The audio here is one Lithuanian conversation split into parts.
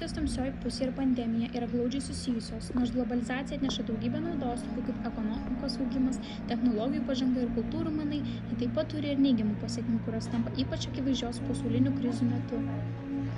Tamsioji pusė ir pandemija yra glaudžiai susijusios, nors globalizacija atneša daugybę naudos, tokių kaip ekonomikos augimas, technologijų pažanga ir kultūrų mainai, ji taip pat turi ir neigiamų pasekmių, kurios tampa ypač akivaizdžios pasaulinių krizių metu.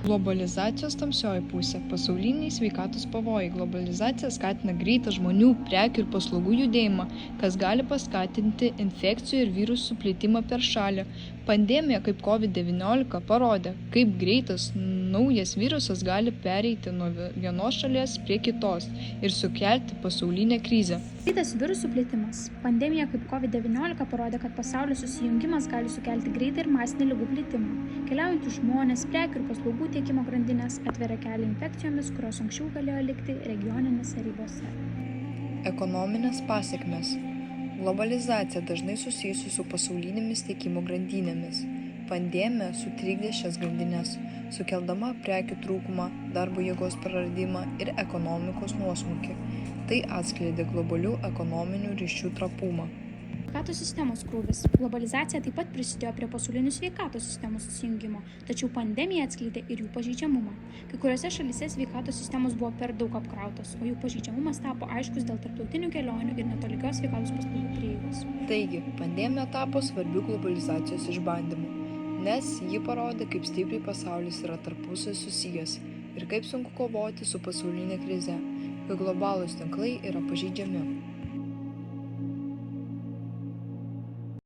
Globalizacijos tamsioji pusė – pasauliniai sveikatos pavojai. Globalizacija skatina greitą žmonių, prekių ir paslaugų judėjimą, kas gali paskatinti infekcijų ir virusų plitimą per šalį. Pandemija kaip COVID-19 parodė, kaip greitas naujas virusas gali pereiti nuo vienos šalies prie kitos ir sukelti pasaulinę krizę. Greitas virusų plitimas. Pandemija kaip COVID-19 parodė, kad pasaulio susijungimas gali sukelti greitą ir masinį ligų plitimą. Keliaujantys žmonės, prekių ir paslaugų tiekimo grandinės atveria kelią infekcijomis, kurios anksčiau galėjo likti regioninėse ribose. Ekonominės pasekmės. Globalizacija dažnai susijusi su pasaulinėmis tiekimo grandinėmis. Pandemija sutrikdė šias grandines, sukeldama prekių trūkumą, darbo jėgos praradimą ir ekonomikos nuosmukį. Tai atskleidė globalių ekonominių ryšių trapumą. Sveikatos sistemos krūvis. Globalizacija taip pat prisidėjo prie pasaulinių sveikatos sistemos susijungimo, tačiau pandemija atskleidė ir jų pažeidžiamumą. Kai kuriuose šalyse sveikatos sistemos buvo per daug apkrautos, o jų pažeidžiamumas tapo aiškus dėl tarptautinių kelionių ir netolygios sveikatos paslaugų prieigos. Taigi, pandemija tapo svarbiu globalizacijos išbandymu, nes ji parodė, kaip stipriai pasaulis yra tarpusavy susijęs ir kaip sunku kovoti su pasaulinė krize, kai globalūs tinklai yra pažeidžiami.